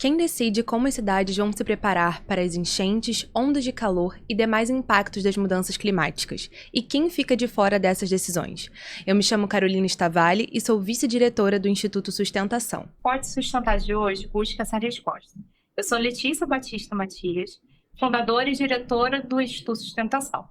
Quem decide como as cidades vão se preparar para as enchentes, ondas de calor e demais impactos das mudanças climáticas? E quem fica de fora dessas decisões? Eu me chamo Carolina Stavali e sou vice-diretora do Instituto Sustentação. Pode Sustentar de hoje busca essa resposta. Eu sou Letícia Batista Matias, fundadora e diretora do Instituto Sustentação.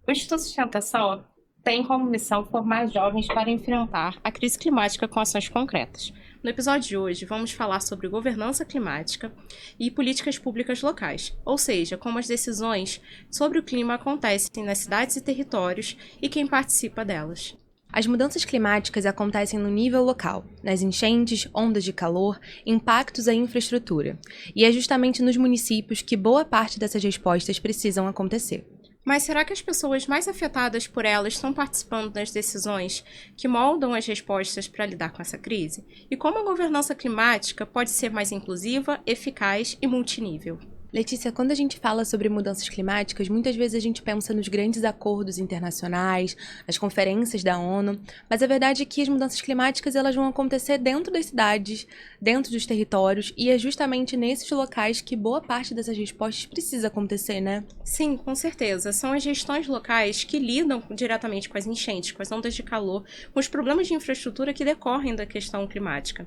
O Instituto Sustentação tem como missão formar jovens para enfrentar a crise climática com ações concretas. No episódio de hoje, vamos falar sobre governança climática e políticas públicas locais, ou seja, como as decisões sobre o clima acontecem nas cidades e territórios e quem participa delas. As mudanças climáticas acontecem no nível local, nas enchentes, ondas de calor, impactos à infraestrutura. E é justamente nos municípios que boa parte dessas respostas precisam acontecer. Mas será que as pessoas mais afetadas por elas estão participando das decisões que moldam as respostas para lidar com essa crise? E como a governança climática pode ser mais inclusiva, eficaz e multinível? Letícia, quando a gente fala sobre mudanças climáticas, muitas vezes a gente pensa nos grandes acordos internacionais, nas conferências da ONU, mas a verdade é que as mudanças climáticas elas vão acontecer dentro das cidades, dentro dos territórios, e é justamente nesses locais que boa parte dessas respostas precisa acontecer, né? Sim, com certeza. São as gestões locais que lidam diretamente com as enchentes, com as ondas de calor, com os problemas de infraestrutura que decorrem da questão climática.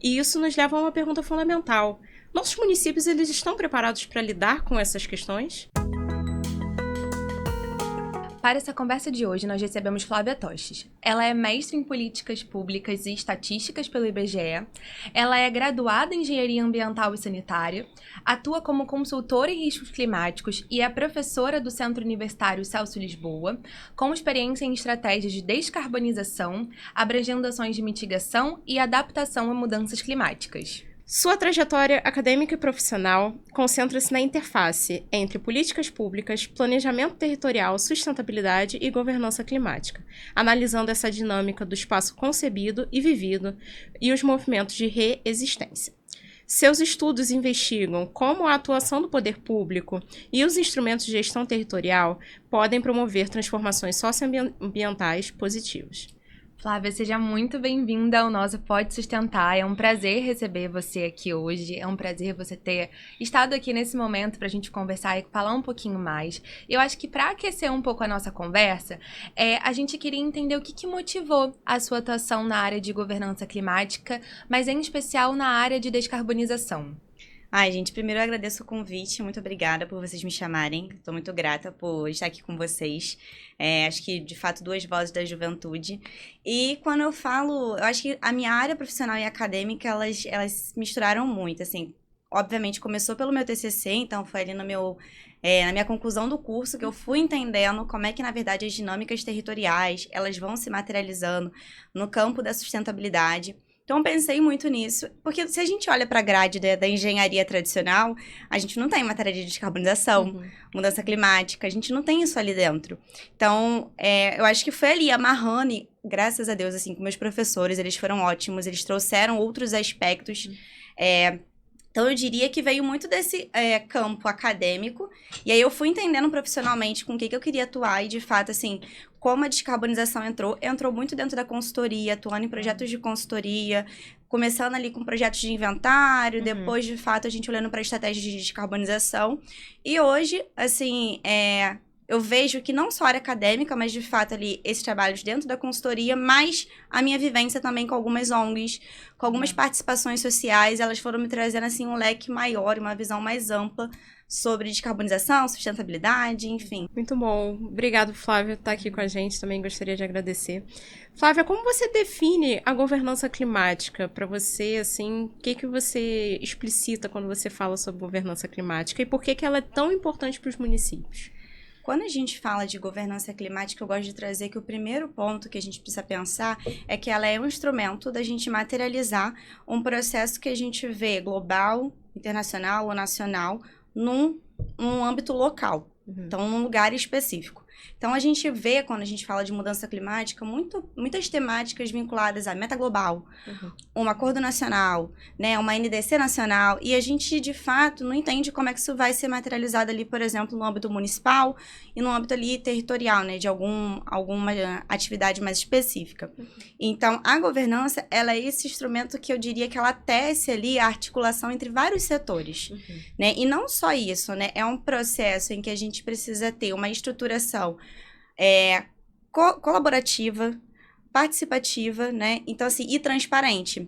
E isso nos leva a uma pergunta fundamental. Nossos municípios, eles estão preparados para lidar com essas questões? Para essa conversa de hoje, nós recebemos Flávia Toches. Ela é mestre em Políticas Públicas e Estatísticas pelo IBGE, ela é graduada em Engenharia Ambiental e Sanitária, atua como consultora em riscos climáticos e é professora do Centro Universitário Celso Lisboa, com experiência em estratégias de descarbonização, abrangendo ações de mitigação e adaptação a mudanças climáticas. Sua trajetória acadêmica e profissional concentra-se na interface entre políticas públicas, planejamento territorial, sustentabilidade e governança climática, analisando essa dinâmica do espaço concebido e vivido e os movimentos de reexistência. Seus estudos investigam como a atuação do poder público e os instrumentos de gestão territorial podem promover transformações socioambientais positivas. Flávia, seja muito bem-vinda ao nosso Pode Sustentar. É um prazer receber você aqui hoje. É um prazer você ter estado aqui nesse momento para a gente conversar e falar um pouquinho mais. Eu acho que para aquecer um pouco a nossa conversa, a gente queria entender o que motivou a sua atuação na área de governança climática, mas em especial na área de descarbonização. Ai, gente, primeiro eu agradeço o convite, muito obrigada por vocês me chamarem, estou muito grata por estar aqui com vocês, acho que, de fato, duas vozes da juventude. E quando eu falo, eu acho que a minha área profissional e acadêmica, elas misturaram muito, assim, obviamente começou pelo meu TCC, então foi ali no meu... na minha conclusão do curso, que eu fui entendendo como é que, na verdade, as dinâmicas territoriais, elas vão se materializando no campo da sustentabilidade. Então, eu pensei muito nisso, porque se a gente olha para a grade da engenharia tradicional, a gente não tem matéria de descarbonização, mudança climática, a gente não tem isso ali dentro. Então, eu acho que foi ali amarrando, e graças a Deus, assim, com meus professores, eles foram ótimos, eles trouxeram outros aspectos. Então, eu diria que veio muito desse campo acadêmico, e aí eu fui entendendo profissionalmente com o que eu queria atuar, e de fato, assim, como a descarbonização entrou muito dentro da consultoria, atuando em projetos de consultoria, começando ali com projetos de inventário, depois, de fato, a gente olhando para estratégias de descarbonização. E hoje, assim, eu vejo que não só a área acadêmica, mas de fato ali esses trabalhos dentro da consultoria, mas a minha vivência também com algumas ONGs, com algumas participações sociais, elas foram me trazendo assim um leque maior, uma visão mais ampla sobre descarbonização, sustentabilidade, enfim. Muito bom. Obrigado, Flávia, por estar aqui com a gente. Também gostaria de agradecer. Flávia, como você define a governança climática para você, assim, o que você explicita quando você fala sobre governança climática e por que ela é tão importante para os municípios? Quando a gente fala de governança climática, eu gosto de trazer que o primeiro ponto que a gente precisa pensar é que ela é um instrumento da gente materializar um processo que a gente vê global, internacional ou nacional, num âmbito local, então num lugar específico. Então, a gente vê, quando a gente fala de mudança climática, muitas temáticas vinculadas à meta global, um acordo nacional, né, uma NDC nacional, e a gente, de fato, não entende como é que isso vai ser materializado ali, por exemplo, no âmbito municipal e no âmbito ali territorial, né, de alguma atividade mais específica. Então, a governança, ela é esse instrumento que eu diria que ela tece ali a articulação entre vários setores, né, e não só isso, né, é um processo em que a gente precisa ter uma estruturação colaborativa, participativa, né, então assim, e transparente.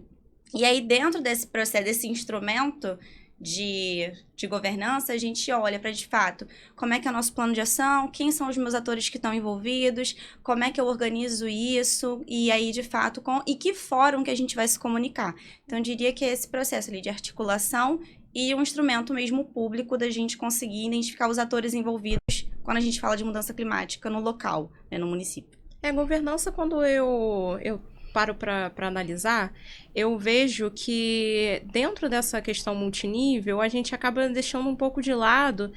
E aí, dentro desse processo, desse instrumento de governança, a gente olha para, de fato, como é que é o nosso plano de ação, quem são os meus atores que estão envolvidos, como é que eu organizo isso, e aí, de fato, e que fórum que a gente vai se comunicar. Então, eu diria que é esse processo ali de articulação e um instrumento mesmo público da gente conseguir identificar os atores envolvidos quando a gente fala de mudança climática no local, né, no município. Governança, quando eu paro para analisar, eu vejo que dentro dessa questão multinível, a gente acaba deixando um pouco de lado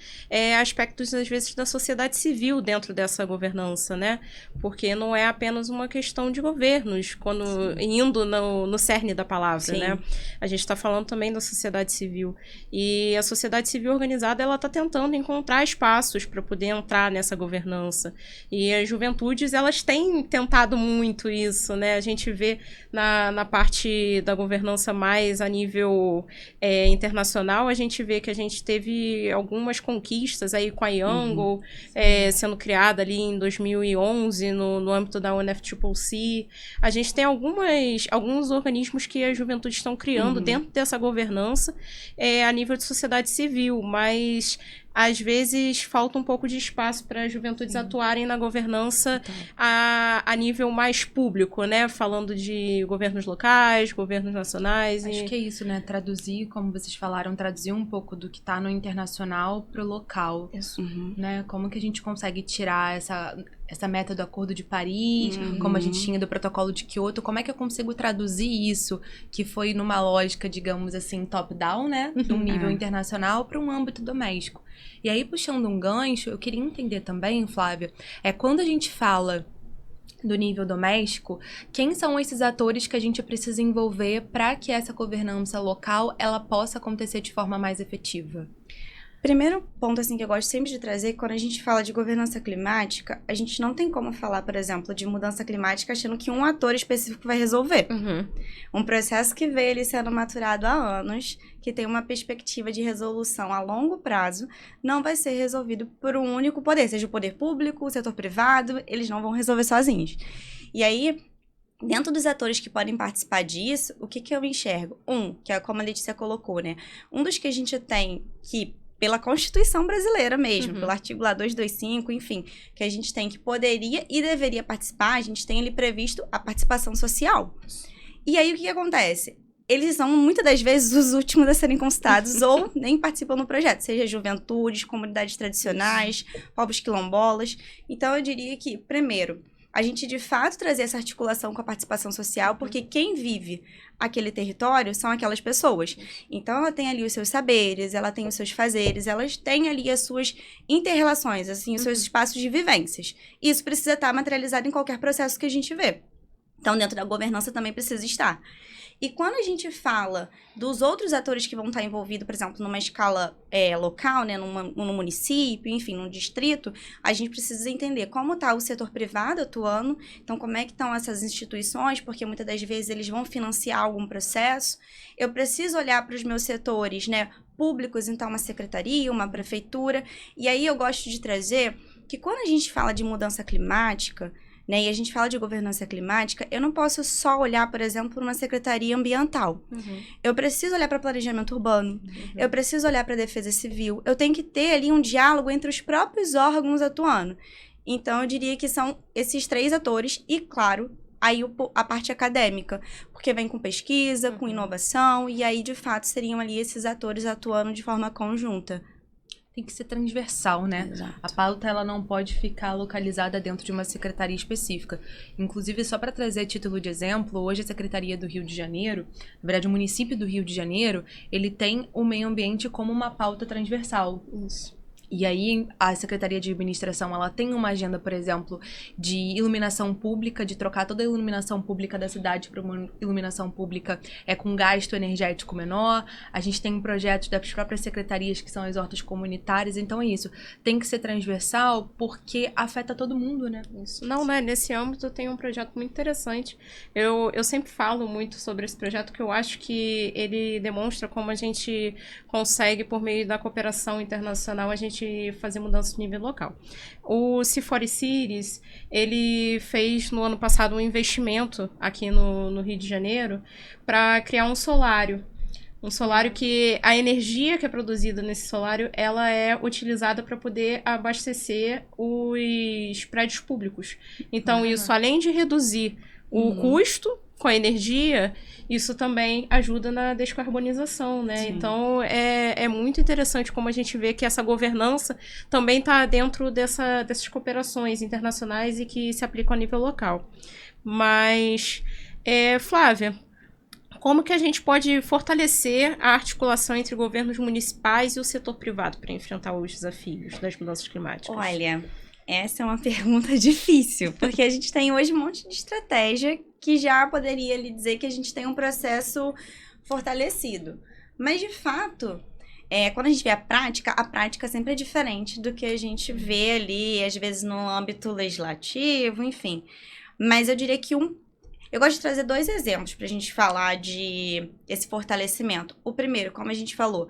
aspectos, às vezes, da sociedade civil dentro dessa governança, né? Porque não é apenas uma questão de governos, indo no cerne da palavra, Sim. né? A gente está falando também da sociedade civil. E a sociedade civil organizada, ela está tentando encontrar espaços para poder entrar nessa governança. E as juventudes, elas têm tentado muito isso, né? A gente vê na parte da governança mais a nível internacional, a gente vê que a gente teve algumas conquistas aí com a Young, sendo criada ali em 2011 no âmbito da UNFCCC. A gente tem alguns organismos que as juventudes estão criando dentro dessa governança a nível de sociedade civil, mas às vezes falta um pouco de espaço para as juventudes atuarem na governança a nível mais público, né? Falando de governos locais, governos nacionais. Acho que é isso, né? Traduzir, como vocês falaram, traduzir um pouco do que está no internacional para o local. Isso. Né? Como que a gente consegue tirar essa meta do Acordo de Paris, como a gente tinha do Protocolo de Kyoto, como é que eu consigo traduzir isso, que foi numa lógica, digamos assim, top-down, né? De um nível internacional para um âmbito doméstico. E aí, puxando um gancho, eu queria entender também, Flávia, quando a gente fala do nível doméstico, quem são esses atores que a gente precisa envolver para que essa governança local ela possa acontecer de forma mais efetiva? Primeiro ponto, assim, que eu gosto sempre de trazer, quando a gente fala de governança climática, a gente não tem como falar, por exemplo, de mudança climática achando que um ator específico vai resolver. Um processo que veio ali sendo maturado há anos, que tem uma perspectiva de resolução a longo prazo, não vai ser resolvido por um único poder, seja o poder público, o setor privado, eles não vão resolver sozinhos. E aí, dentro dos atores que podem participar disso, o que eu enxergo? Que é como a Letícia colocou, né? Um dos que a gente tem que, pela Constituição brasileira mesmo, pelo artigo lá 225, enfim, que a gente tem que poderia e deveria participar, a gente tem ali previsto a participação social. E aí, o que acontece? Eles são, muitas das vezes, os últimos a serem consultados ou nem participam do projeto, seja juventudes, comunidades tradicionais, povos quilombolas. Então, eu diria que, primeiro, a gente, de fato, trazer essa articulação com a participação social, porque quem vive aquele território são aquelas pessoas. Então, ela tem ali os seus saberes, ela tem os seus fazeres, elas têm ali as suas inter-relações, assim, os seus espaços de vivências. Isso precisa estar materializado em qualquer processo que a gente vê. Então, dentro da governança também precisa estar. E quando a gente fala dos outros atores que vão estar envolvidos, por exemplo, numa escala local, né, no município, enfim, num distrito, a gente precisa entender como está o setor privado atuando, então como é que estão essas instituições, porque muitas das vezes eles vão financiar algum processo. Eu preciso olhar para os meus setores, né, públicos, então uma secretaria, uma prefeitura, e aí eu gosto de trazer que quando a gente fala de mudança climática, né, e a gente fala de governança climática, eu não posso só olhar, por exemplo, para uma secretaria ambiental. Eu preciso olhar para planejamento urbano, eu preciso olhar para a defesa civil, eu tenho que ter ali um diálogo entre os próprios órgãos atuando. Então, eu diria que são esses 3 atores e, claro, aí a parte acadêmica, porque vem com pesquisa, com inovação, e aí, de fato, seriam ali esses atores atuando de forma conjunta. Tem que ser transversal, né? Exato. A pauta, ela não pode ficar localizada dentro de uma secretaria específica. Inclusive, só para trazer título de exemplo, hoje a Secretaria do Rio de Janeiro, na verdade, o município do Rio de Janeiro, ele tem o meio ambiente como uma pauta transversal. Isso. E aí, a Secretaria de Administração, ela tem uma agenda, por exemplo, de iluminação pública, de trocar toda a iluminação pública da cidade para uma iluminação pública com gasto energético menor. A gente tem projetos das próprias secretarias, que são as hortas comunitárias. Então, é isso. Tem que ser transversal, porque afeta todo mundo, né? Isso. Não, né? Nesse âmbito, tem um projeto muito interessante. Eu sempre falo muito sobre esse projeto, que eu acho que ele demonstra como a gente consegue, por meio da cooperação internacional, a gente fazer mudanças no nível local. O C40 Cities, ele fez no ano passado um investimento aqui no Rio de Janeiro para criar um solário. Um solário que a energia que é produzida nesse solário, ela é utilizada para poder abastecer os prédios públicos. Então, isso, além de reduzir o custo com a energia, isso também ajuda na descarbonização, né? Sim. Então, é muito interessante como a gente vê que essa governança também está dentro dessas cooperações internacionais e que se aplicam a nível local. Mas, Flávia, como que a gente pode fortalecer a articulação entre governos municipais e o setor privado para enfrentar os desafios das mudanças climáticas? Olha, essa é uma pergunta difícil, porque a gente tem hoje um monte de estratégia que já poderia lhe dizer que a gente tem um processo fortalecido. Mas, de fato, quando a gente vê a prática sempre é diferente do que a gente vê ali, às vezes, no âmbito legislativo, enfim. Mas eu diria que eu gosto de trazer 2 exemplos para a gente falar de esse fortalecimento. O primeiro, como a gente falou,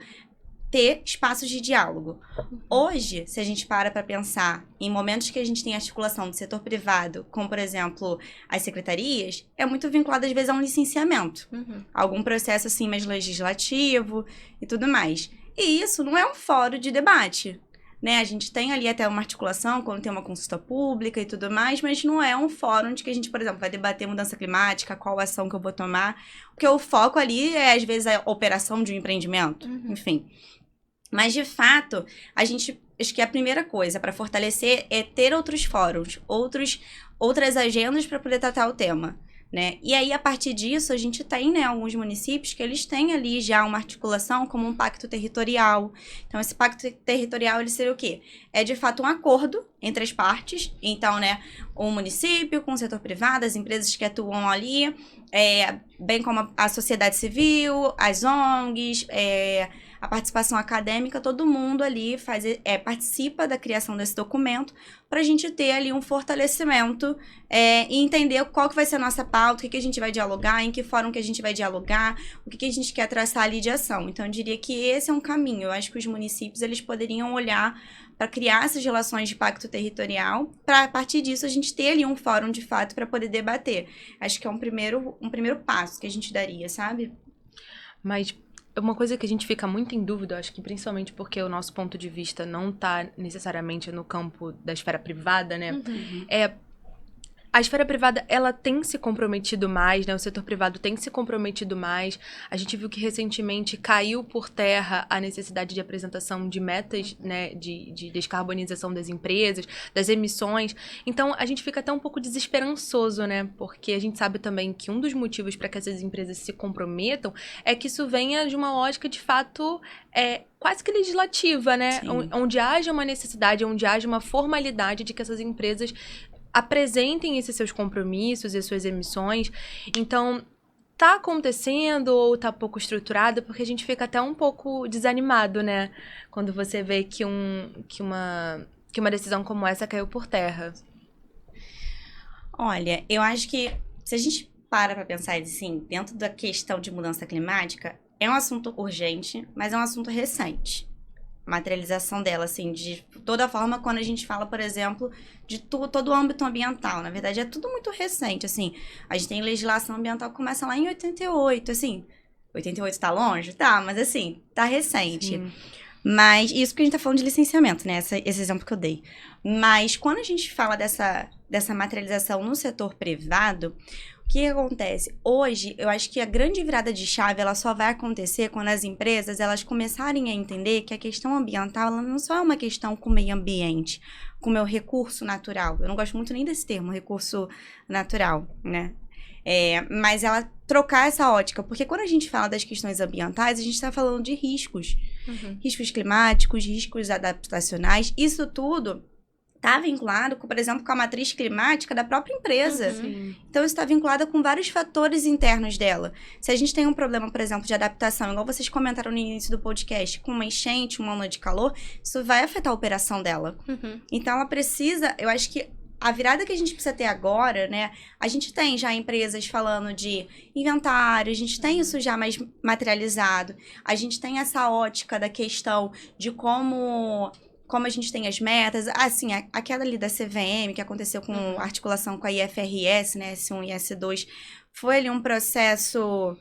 ter espaços de diálogo. Hoje, se a gente para pensar em momentos que a gente tem articulação do setor privado, como, por exemplo, as secretarias, é muito vinculado, às vezes, a um licenciamento. Algum processo, assim, mais legislativo e tudo mais. E isso não é um fórum de debate, né? A gente tem ali até uma articulação quando tem uma consulta pública e tudo mais, mas não é um fórum onde que a gente, por exemplo, vai debater mudança climática, qual ação que eu vou tomar, porque o foco ali é, às vezes, a operação de um empreendimento, enfim. Mas, de fato, acho que a primeira coisa para fortalecer é ter outros fóruns, outras agendas para poder tratar o tema, né? E aí, a partir disso, a gente tem, né, alguns municípios que eles têm ali já uma articulação como um pacto territorial. Então, esse pacto territorial, ele seria o quê? É, de fato, um acordo entre as partes. Então, né, o município com o setor privado, as empresas que atuam ali, bem como a sociedade civil, as ONGs, a participação acadêmica, todo mundo ali participa da criação desse documento para a gente ter ali um fortalecimento e entender qual que vai ser a nossa pauta, o que a gente vai dialogar, em que fórum que a gente vai dialogar, o que a gente quer traçar ali de ação. Então, eu diria que esse é um caminho. Eu acho que os municípios eles poderiam olhar para criar essas relações de pacto territorial, para a partir disso a gente ter ali um fórum de fato para poder debater. Acho que é um primeiro passo que a gente daria, sabe? Mas uma coisa que a gente fica muito em dúvida, acho que principalmente porque o nosso ponto de vista não está necessariamente no campo da esfera privada, né? A esfera privada, ela tem se comprometido mais, né? O setor privado tem se comprometido mais. A gente viu que recentemente caiu por terra a necessidade de apresentação de metas, né? De descarbonização das empresas, das emissões. Então, a gente fica até um pouco desesperançoso, né? Porque a gente sabe também que um dos motivos para que essas empresas se comprometam é que isso venha de uma lógica, de fato, quase que legislativa, né? Onde haja uma necessidade, onde haja uma formalidade de que essas empresas apresentem esses seus compromissos e as suas emissões. Então, tá acontecendo ou tá pouco estruturado, porque a gente fica até um pouco desanimado, né? Quando você vê que uma decisão como essa caiu por terra. Olha, eu acho que se a gente para pensar assim, dentro da questão de mudança climática, é um assunto urgente, mas é um assunto recente. Materialização dela, assim, de toda forma, quando a gente fala, por exemplo, de todo o âmbito ambiental. Na verdade, é tudo muito recente, assim. A gente tem legislação ambiental que começa lá em 88, assim. 88 tá longe? Tá, mas assim, tá recente. Sim. Mas isso porque a gente tá falando de licenciamento, né? Esse exemplo que eu dei. Mas quando a gente fala dessa materialização no setor privado, o que acontece? Hoje, eu acho que a grande virada de chave, ela só vai acontecer quando as empresas, elas começarem a entender que a questão ambiental, ela não só é uma questão com o meio ambiente, com o meu recurso natural. Eu não gosto muito nem desse termo, recurso natural, né? Mas ela trocar essa ótica, porque quando a gente fala das questões ambientais, a gente está falando de riscos. Riscos climáticos, riscos adaptacionais, isso tudo está vinculado, por exemplo, com a matriz climática da própria empresa. Então, isso está vinculado com vários fatores internos dela. Se a gente tem um problema, por exemplo, de adaptação, igual vocês comentaram no início do podcast, com uma enchente, uma onda de calor, isso vai afetar a operação dela. Então, ela precisa, eu acho que a virada que a gente precisa ter agora, né? A gente tem já empresas falando de inventário, a gente tem isso já mais materializado, a gente tem essa ótica da questão de como a gente tem as metas, assim, aquela ali da CVM, que aconteceu com articulação com a IFRS, né, S1 e S2, foi ali um processo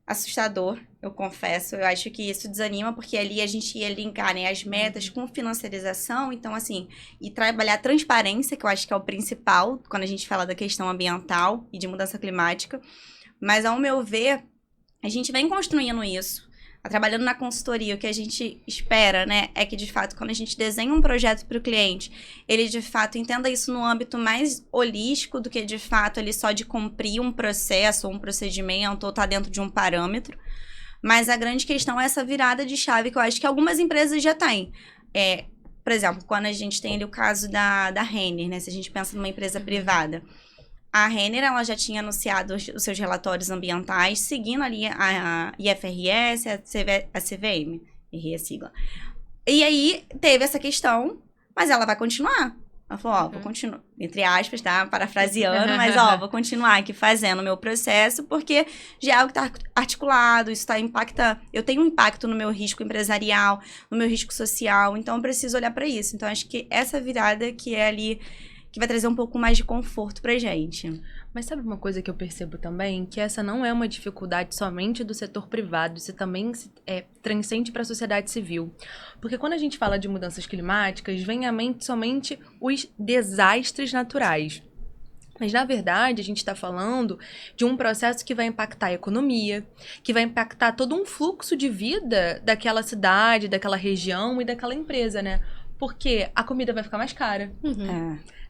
assustador, eu confesso. Eu acho que isso desanima, porque ali a gente ia linkar, né, as metas com financiarização, então, assim, e trabalhar a transparência, que eu acho que é o principal, quando a gente fala da questão ambiental e de mudança climática. Mas, ao meu ver, a gente vem construindo isso. Trabalhando na consultoria, o que a gente espera, né, é que, de fato, quando a gente desenha um projeto para o cliente, ele, de fato, entenda isso no âmbito mais holístico do que, de fato, ele só de cumprir um processo ou um procedimento ou estar dentro de um parâmetro. Mas a grande questão é essa virada de chave que eu acho que algumas empresas já têm. Por exemplo, quando a gente tem ali o caso da Renner, né, se a gente pensa numa empresa privada, a Renner, ela já tinha anunciado os seus relatórios ambientais, seguindo ali a IFRS, a CVM, errei a sigla. E aí, teve essa questão, mas ela vai continuar. Ela falou, vou continuar, entre aspas, tá? Parafraseando, mas, vou continuar aqui fazendo o meu processo, porque já é algo que está articulado, isso impacta, eu tenho um impacto no meu risco empresarial, no meu risco social, então eu preciso olhar para isso. Então, acho que essa virada que é ali, que vai trazer um pouco mais de conforto pra gente. Mas sabe uma coisa que eu percebo também? Que essa não é uma dificuldade somente do setor privado, isso também transcende para a sociedade civil. Porque quando a gente fala de mudanças climáticas, vem à mente somente os desastres naturais. Mas, na verdade, a gente está falando de um processo que vai impactar a economia, que vai impactar todo um fluxo de vida daquela cidade, daquela região e daquela empresa, né? Porque a comida vai ficar mais cara.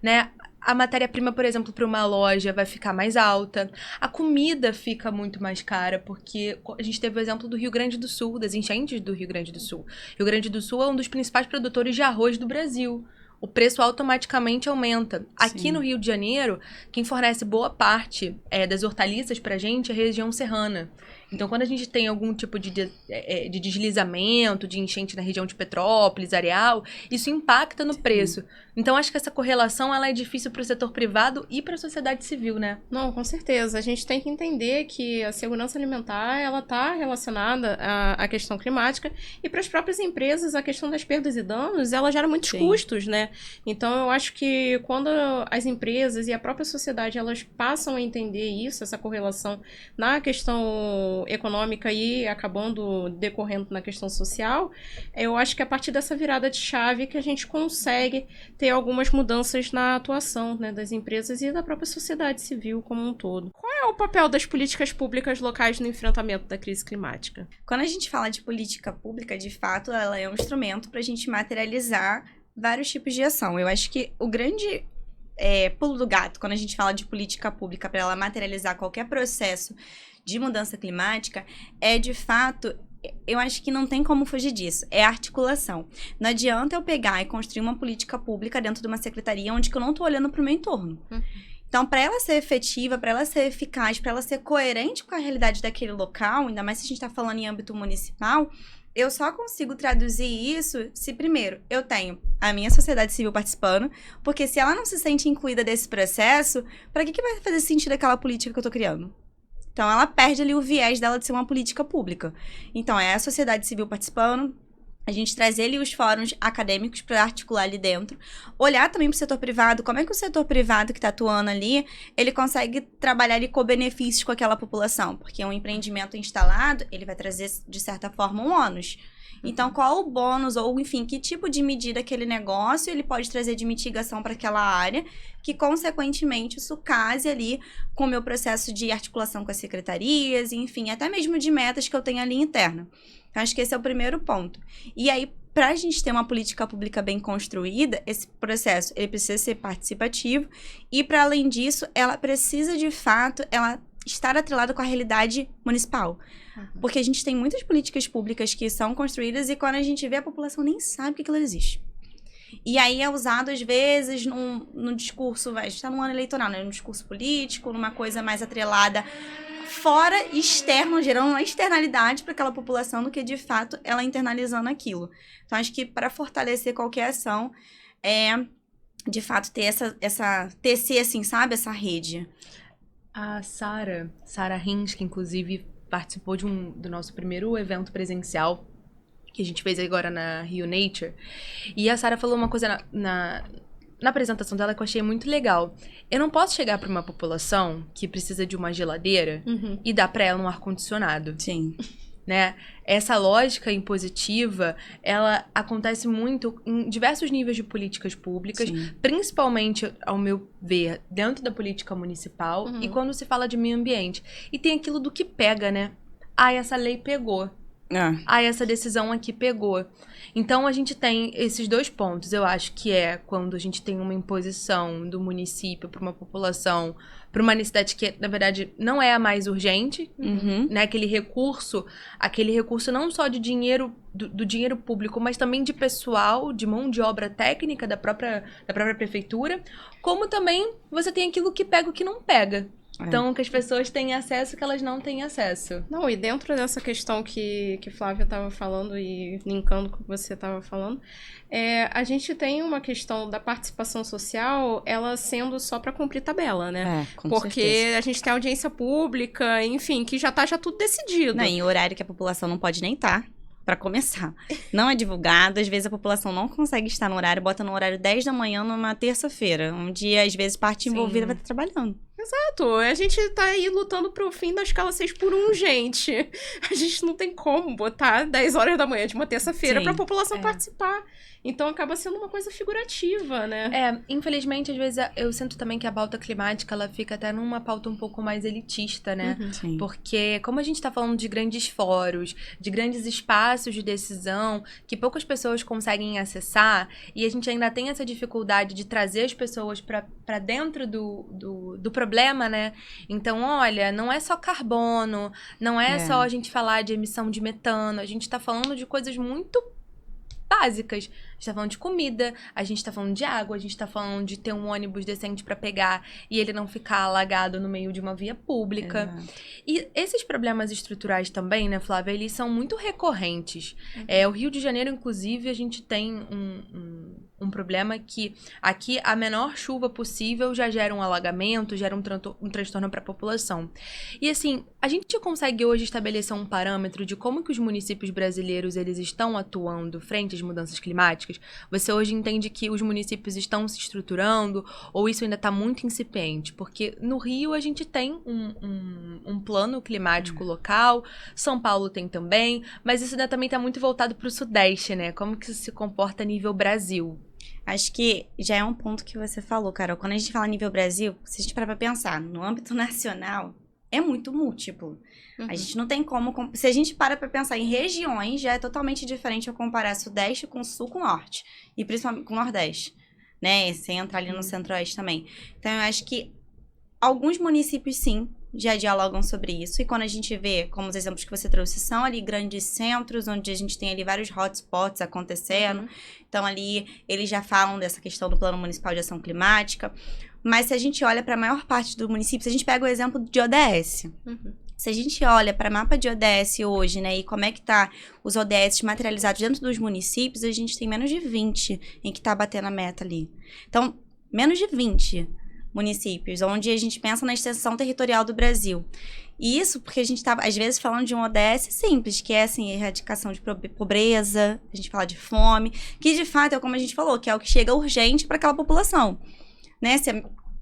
Né? A matéria-prima, por exemplo, para uma loja vai ficar mais alta. A comida fica muito mais cara, porque a gente teve o exemplo do Rio Grande do Sul, das enchentes do Rio Grande do Sul. Rio Grande do Sul é um dos principais produtores de arroz do Brasil. O preço automaticamente aumenta. Aqui no Rio de Janeiro, quem fornece boa parte das hortaliças pra gente é a região serrana. Então, quando a gente tem algum tipo de deslizamento, de enchente na região de Petrópolis, Areal, isso impacta no preço. Então, acho que essa correlação ela é difícil para o setor privado e para a sociedade civil, né? Não, com certeza. A gente tem que entender que a segurança alimentar ela está relacionada à questão climática e para as próprias empresas a questão das perdas e danos ela gera muitos custos, né? Então, eu acho que quando as empresas e a própria sociedade elas passam a entender isso, essa correlação na questão econômica e acabando decorrendo na questão social, eu acho que a partir dessa virada de chave que a gente consegue ter algumas mudanças na atuação, né, das empresas e da própria sociedade civil como um todo. Qual é o papel das políticas públicas locais no enfrentamento da crise climática? Quando a gente fala de política pública, de fato, ela é um instrumento para a gente materializar vários tipos de ação. Eu acho que o grande pulo do gato, quando a gente fala de política pública para ela materializar qualquer processo de mudança climática, de fato, eu acho que não tem como fugir disso, é a articulação. Não adianta eu pegar e construir uma política pública dentro de uma secretaria onde eu não estou olhando para o meu entorno. Então, para ela ser efetiva, para ela ser eficaz, para ela ser coerente com a realidade daquele local, ainda mais se a gente está falando em âmbito municipal, eu só consigo traduzir isso se, primeiro, eu tenho a minha sociedade civil participando, porque se ela não se sente incluída desse processo, para que vai fazer sentido aquela política que eu estou criando? Então, ela perde ali o viés dela de ser uma política pública. Então, é a sociedade civil participando, a gente trazer ali os fóruns acadêmicos para articular ali dentro, olhar também para o setor privado, como é que o setor privado que está atuando ali, ele consegue trabalhar ali com benefícios com aquela população, porque um empreendimento instalado, ele vai trazer, de certa forma, um ônus. Então, qual o bônus ou, enfim, que tipo de medida aquele negócio ele pode trazer de mitigação para aquela área, que, consequentemente, isso case ali com o meu processo de articulação com as secretarias, enfim, até mesmo de metas que eu tenho ali interna. Então, acho que esse é o primeiro ponto. E aí, para a gente ter uma política pública bem construída, esse processo ele precisa ser participativo e, para além disso, ela precisa, de fato, ela estar atrelada com a realidade municipal. Porque a gente tem muitas políticas públicas que são construídas e quando a gente vê, a população nem sabe que aquilo existe. E aí é usado, às vezes, num discurso, a gente está num ano eleitoral, né? Num discurso político, numa coisa mais atrelada fora, externo, gerando uma externalidade para aquela população do que, de fato, ela internalizando aquilo. Então, acho que para fortalecer qualquer ação, de fato, ter tecer, assim, sabe, essa rede. A Sara Hinz, que inclusive participou do nosso primeiro evento presencial, que a gente fez agora na Rio Nature, e a Sara falou uma coisa na apresentação dela que eu achei muito legal. Eu não posso chegar para uma população que precisa de uma geladeira e dar para ela um ar-condicionado. Sim. Né? Essa lógica impositiva, ela acontece muito em diversos níveis de políticas públicas, Sim. principalmente, ao meu ver, dentro da política municipal e quando se fala de meio ambiente. E tem aquilo do que pega, né? Ah, essa lei pegou. Ah, essa decisão aqui pegou. Então, a gente tem esses dois pontos. Eu acho que é quando a gente tem uma imposição do município para uma população, para uma necessidade que, na verdade, não é a mais urgente, né? Aquele recurso não só de dinheiro, do dinheiro público, mas também de pessoal, de mão de obra técnica da própria prefeitura, como também você tem aquilo que pega e o que não pega. Então, que as pessoas têm acesso que elas não têm acesso. Não, e dentro dessa questão que Flávia estava falando e linkando com o que você estava falando, a gente tem uma questão da participação social, ela sendo só para cumprir tabela, né? Porque certeza. A gente tem audiência pública, enfim, que já tá tudo decidido. Não, em horário que a população não pode nem estar. Pra começar. Não é divulgado, às vezes a população não consegue estar no horário, bota no horário 10 da manhã numa terça-feira, um dia, às vezes, parte envolvida vai estar trabalhando. Exato, a gente tá aí lutando pro fim da escala 6x1, gente. A gente não tem como botar 10 horas da manhã de uma terça-feira pra população participar. Então acaba sendo uma coisa figurativa, né? Infelizmente, às vezes eu sinto também que a pauta climática, ela fica até numa pauta um pouco mais elitista, né? Sim. Porque como a gente tá falando de grandes fóruns, de grandes espaços de decisão, que poucas pessoas conseguem acessar, e a gente ainda tem essa dificuldade de trazer as pessoas pra dentro do problema, né? Então, olha, não é só carbono, não é só a gente falar de emissão de metano, a gente tá falando de coisas muito básicas. A gente tá falando de comida, a gente tá falando de água, a gente tá falando de ter um ônibus decente pra pegar e ele não ficar alagado no meio de uma via pública. E esses problemas estruturais também, né, Flávia, eles são muito recorrentes. O Rio de Janeiro, inclusive, a gente tem um problema que aqui a menor chuva possível já gera um alagamento, gera um transtorno para a população. E assim, a gente consegue hoje estabelecer um parâmetro de como que os municípios brasileiros eles estão atuando frente às mudanças climáticas? Você hoje entende que os municípios estão se estruturando ou isso ainda está muito incipiente? Porque no Rio a gente tem um plano climático local, São Paulo tem também, mas isso ainda também está muito voltado para o Sudeste, né? Como que isso se comporta a nível Brasil? Acho que já é um ponto que você falou, Carol. Quando a gente fala nível Brasil, se a gente parar pra pensar, no âmbito nacional, é muito múltiplo. A gente não tem como... Se a gente para pra pensar em regiões, já é totalmente diferente eu comparar Sudeste com Sul com Norte. E principalmente com Nordeste, né? Sem entrar ali no Centro-Oeste também. Então, eu acho que alguns municípios, sim, já dialogam sobre isso. E quando a gente vê, como os exemplos que você trouxe, são ali grandes centros, onde a gente tem ali vários hotspots acontecendo. Então, ali, eles já falam dessa questão do Plano Municipal de Ação Climática. Mas se a gente olha para a maior parte do município, se a gente pega o exemplo de ODS. Se a gente olha para mapa de ODS hoje, né, e como é que tá os ODS materializados dentro dos municípios, a gente tem menos de 20 em que tá batendo a meta ali. Então, menos de 20 municípios, onde a gente pensa na extensão territorial do Brasil. E isso porque a gente tá, às vezes, falando de um ODS simples, que é, assim, erradicação de pobreza, a gente fala de fome, que, de fato, é como a gente falou, que é o que chega urgente para aquela população, né?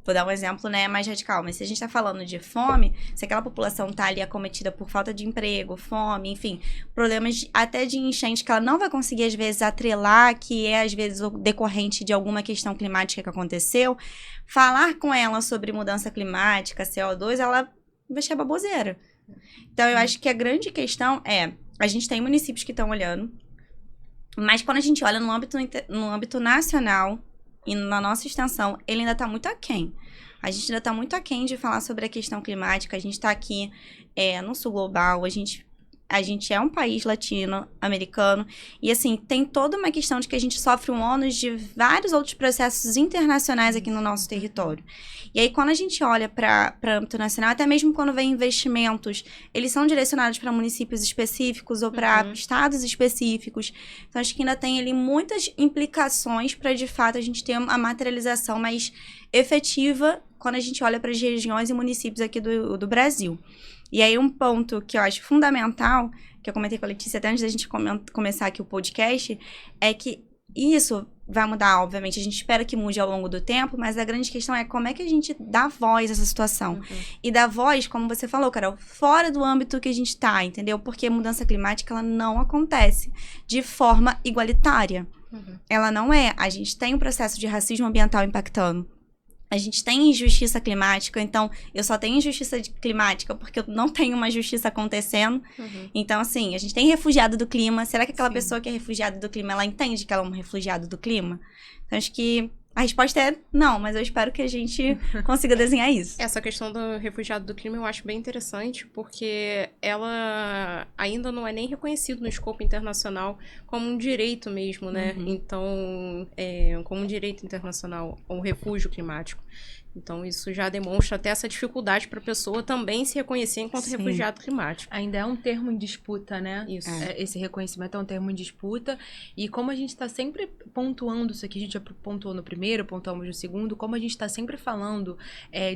Vou dar um exemplo, né, mais radical, mas se a gente tá falando de fome, se aquela população tá ali acometida por falta de emprego, fome, enfim, problemas até de enchente que ela não vai conseguir, às vezes, atrelar, que é, às vezes, o decorrente de alguma questão climática que aconteceu, falar com ela sobre mudança climática, CO2, ela vai achar baboseira. Então, eu acho que a grande questão é, a gente tem municípios que estão olhando, Mas quando a gente olha no âmbito nacional e na nossa extensão, ele ainda está muito aquém. A gente ainda está muito aquém de falar sobre a questão climática. A gente está aqui no sul global, a gente é um país latino-americano e, assim, tem toda uma questão de que a gente sofre um ônus de vários outros processos internacionais aqui no nosso território. E aí, quando a gente olha para âmbito nacional, até mesmo quando vem investimentos, eles são direcionados para municípios específicos ou para estados específicos. Então, acho que ainda tem ali muitas implicações para, de fato, a gente ter uma materialização mais efetiva quando a gente olha para as regiões e municípios aqui do Brasil. E aí, um ponto que eu acho fundamental, que eu comentei com a Letícia até antes da gente começar aqui o podcast, é que isso vai mudar, obviamente. A gente espera que mude ao longo do tempo, mas a grande questão é como é que a gente dá voz a essa situação. E dá voz, como você falou, Carol, fora do âmbito que a gente tá, entendeu? Porque a mudança climática, ela não acontece de forma igualitária. Ela não é. A gente tem um processo de racismo ambiental impactando. A gente tem injustiça climática, então eu só tenho injustiça climática porque eu não tenho uma justiça acontecendo. Então, assim, a gente tem refugiado do clima. Será que aquela pessoa que é refugiada do clima, ela entende que ela é um refugiado do clima? Então, acho que a resposta é não, mas eu espero que a gente consiga desenhar isso. Essa questão do refugiado do clima eu acho bem interessante, porque ela ainda não é nem reconhecido no escopo internacional como um direito mesmo, né? Então, como um direito internacional, um refúgio climático. Então, isso já demonstra até essa dificuldade para a pessoa também se reconhecer enquanto refugiado climático. Ainda é um termo em disputa, né? Isso. Esse reconhecimento é um termo em disputa. E como a gente está sempre pontuando isso aqui, a gente já pontuou no primeiro, pontuamos no segundo, como a gente está sempre falando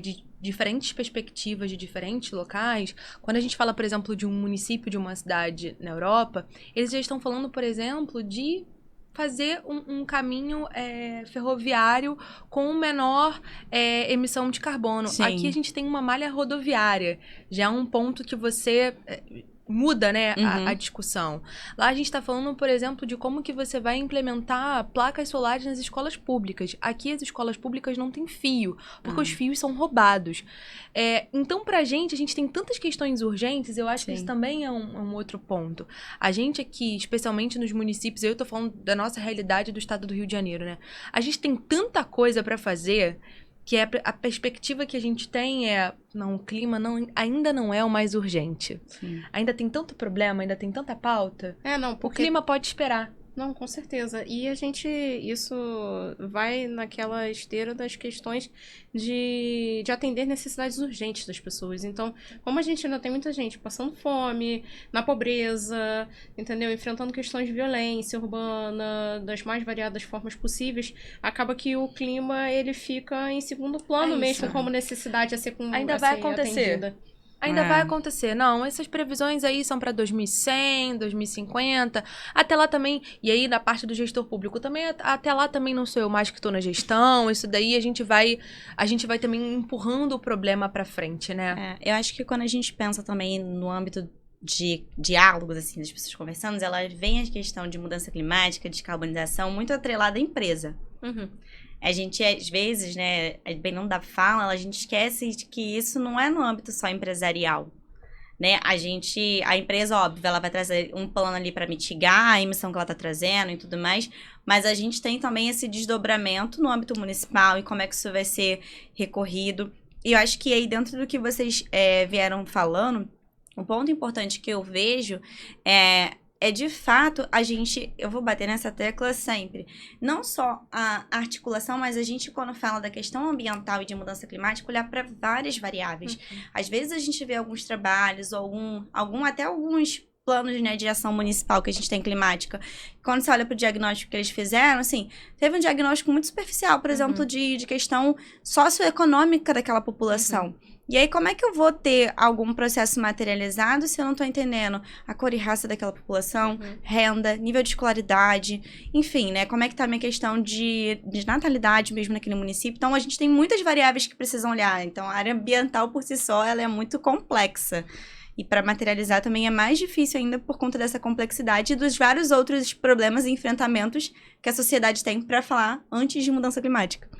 de diferentes perspectivas de diferentes locais, quando a gente fala, por exemplo, de um município, de uma cidade na Europa, eles já estão falando, por exemplo, de fazer um caminho ferroviário com menor emissão de carbono. Sim. Aqui a gente tem uma malha rodoviária. Já é um ponto que você muda, né, a discussão. Lá a gente está falando, por exemplo, de como que você vai implementar placas solares nas escolas públicas. Aqui as escolas públicas não têm fio, porque os fios são roubados. Então, pra gente, a gente tem tantas questões urgentes, eu acho que isso também é um outro ponto. A gente aqui, especialmente nos municípios, eu tô falando da nossa realidade do estado do Rio de Janeiro, né? A gente tem tanta coisa pra fazer que a perspectiva que a gente tem não, o clima ainda não é o mais urgente. Sim. Ainda tem tanto problema, ainda tem tanta pauta. Porque... O clima pode esperar. Não, com certeza. E isso vai naquela esteira das questões de atender necessidades urgentes das pessoas. Então, como a gente ainda tem muita gente passando fome, na pobreza, entendeu? Enfrentando questões de violência urbana, das mais variadas formas possíveis, acaba que o clima, ele fica em segundo plano mesmo, como necessidade a ser ainda vai acontecer. Atendida. Ainda vai acontecer. Não, essas previsões aí são para 2100, 2050. Até lá também, e aí na parte do gestor público também, até lá também não sou eu mais que estou na gestão. Isso daí a gente vai também empurrando o problema para frente, né? Eu acho que quando a gente pensa também no âmbito de diálogos, assim, das pessoas conversando, ela vem a questão de mudança climática, descarbonização, muito atrelada à empresa. A gente, às vezes, né, bem não da fala, a gente esquece de que isso não é no âmbito só empresarial, né? A empresa, óbvio, ela vai trazer um plano ali para mitigar a emissão que ela está trazendo e tudo mais, mas a gente tem também esse desdobramento no âmbito municipal e como é que isso vai ser recorrido. E eu acho que aí, dentro do que vocês vieram falando, um ponto importante que eu vejo é de fato eu vou bater nessa tecla sempre, não só a articulação, mas a gente, quando fala da questão ambiental e de mudança climática, olhar para várias variáveis. Às vezes a gente vê alguns trabalhos, ou até alguns planos, né, de ação municipal que a gente tem climática. Quando você olha para o diagnóstico que eles fizeram, assim, teve um diagnóstico muito superficial, por exemplo, de questão socioeconômica daquela população. E aí, como é que eu vou ter algum processo materializado se eu não estou entendendo a cor e raça daquela população, renda, nível de escolaridade, enfim, né? Como é que tá a minha questão de natalidade mesmo naquele município? Então, a gente tem muitas variáveis que precisam olhar. Então, a área ambiental por si só, ela é muito complexa. E para materializar também é mais difícil ainda por conta dessa complexidade e dos vários outros problemas e enfrentamentos que a sociedade tem para falar antes de mudança climática.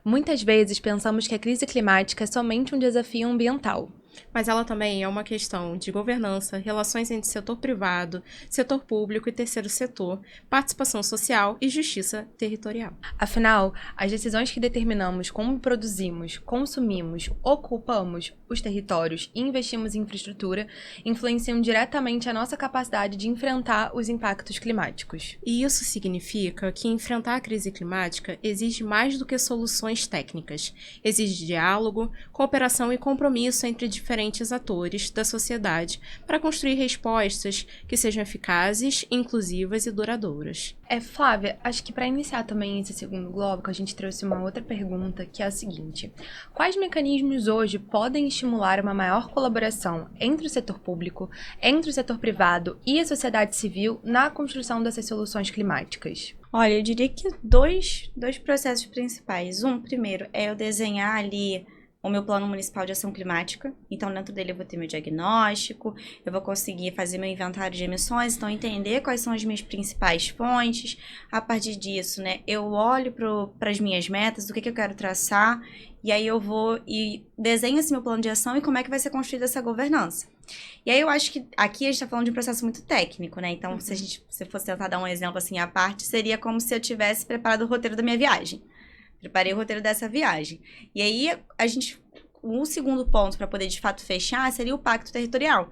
Muitas vezes pensamos que a crise climática é somente um desafio ambiental. Mas ela também é uma questão de governança, relações entre setor privado, setor público e terceiro setor, participação social e justiça territorial. Afinal, as decisões que determinamos como produzimos, consumimos, ocupamos os territórios e investimos em infraestrutura influenciam diretamente a nossa capacidade de enfrentar os impactos climáticos. E isso significa que enfrentar a crise climática exige mais do que soluções técnicas. Exige diálogo, cooperação e compromisso entre diferentes atores da sociedade para construir respostas que sejam eficazes, inclusivas e duradouras. Flávia, acho que para iniciar também esse segundo bloco, a gente trouxe uma outra pergunta, que é a seguinte: quais mecanismos hoje podem estimular uma maior colaboração entre o setor público, entre o setor privado e a sociedade civil na construção dessas soluções climáticas? Olha, eu diria que dois processos principais. Primeiro, é eu desenhar ali o meu plano municipal de ação climática. Então, dentro dele eu vou ter meu diagnóstico, eu vou conseguir fazer meu inventário de emissões, então entender quais são as minhas principais fontes. A partir disso, né, eu olho para as minhas metas, do que eu quero traçar, e aí eu vou e desenho esse meu plano de ação e como é que vai ser construída essa governança. E aí eu acho que aqui a gente está falando de um processo muito técnico, né? Então, se fosse tentar dar um exemplo assim à parte, seria como se eu tivesse preparado o roteiro da minha viagem. Preparei o roteiro dessa viagem. E aí, um segundo ponto para poder, de fato, fechar seria o pacto territorial.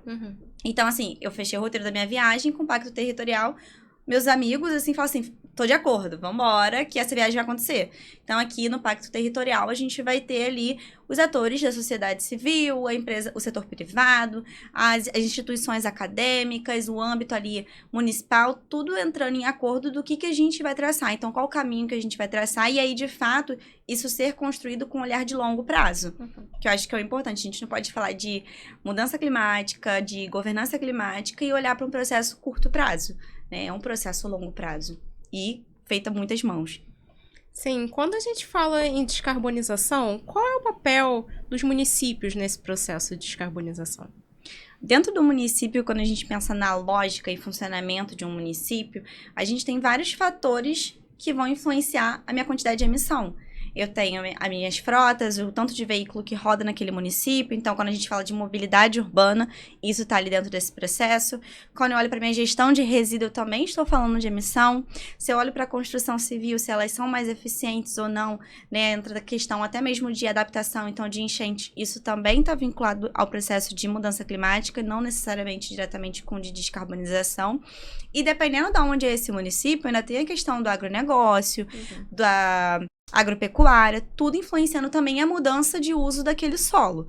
Então, assim, eu fechei o roteiro da minha viagem com o pacto territorial. Meus amigos, assim, falam assim, tô de acordo, vambora, que essa viagem vai acontecer. Então, aqui no pacto territorial, a gente vai ter ali os atores da sociedade civil, a empresa, o setor privado, as instituições acadêmicas, o âmbito ali municipal, tudo entrando em acordo do que a gente vai traçar. Então, qual o caminho que a gente vai traçar e aí, de fato, isso ser construído com um olhar de longo prazo, que eu acho que é o importante. A gente não pode falar de mudança climática, de governança climática e olhar para um processo curto prazo, né? É um processo a longo prazo e feito a muitas mãos. Sim, quando a gente fala em descarbonização, qual é o papel dos municípios nesse processo de descarbonização? Dentro do município, quando a gente pensa na lógica e funcionamento de um município, a gente tem vários fatores que vão influenciar a minha quantidade de emissão. Eu tenho as minhas frotas, o tanto de veículo que roda naquele município. Então, quando a gente fala de mobilidade urbana, isso está ali dentro desse processo. Quando eu olho para minha gestão de resíduo, eu também estou falando de emissão. Se eu olho para a construção civil, se elas são mais eficientes ou não, né, entra da questão até mesmo de adaptação, então de enchente, isso também está vinculado ao processo de mudança climática, não necessariamente diretamente com de descarbonização. E dependendo de onde é esse município, ainda tem a questão do agronegócio, da agropecuária, tudo influenciando também a mudança de uso daquele solo.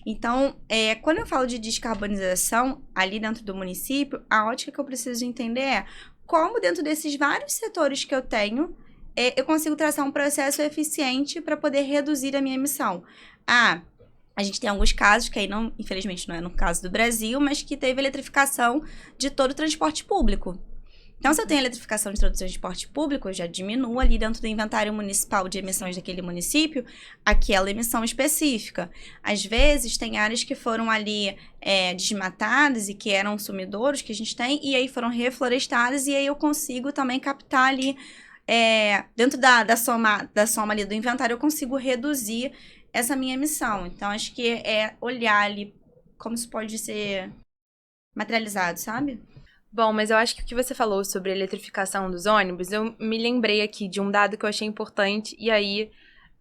Então, quando eu falo de descarbonização ali dentro do município, a ótica que eu preciso entender é como dentro desses vários setores que eu tenho, eu consigo traçar um processo eficiente para poder reduzir a minha emissão. A gente tem alguns casos, que aí não, infelizmente não é no caso do Brasil, mas que teve eletrificação de todo o transporte público. Então, se eu tenho eletrificação de todo o transporte público, eu já diminuo ali dentro do inventário municipal de emissões daquele município aquela emissão específica. Às vezes, tem áreas que foram ali desmatadas e que eram sumidouros que a gente tem, e aí foram reflorestadas, e aí eu consigo também captar ali, dentro da soma ali do inventário, eu consigo reduzir essa minha emissão. Então, acho que é olhar ali como isso pode ser materializado, sabe? Bom, mas eu acho que o que você falou sobre a eletrificação dos ônibus, eu me lembrei aqui de um dado que eu achei importante, e aí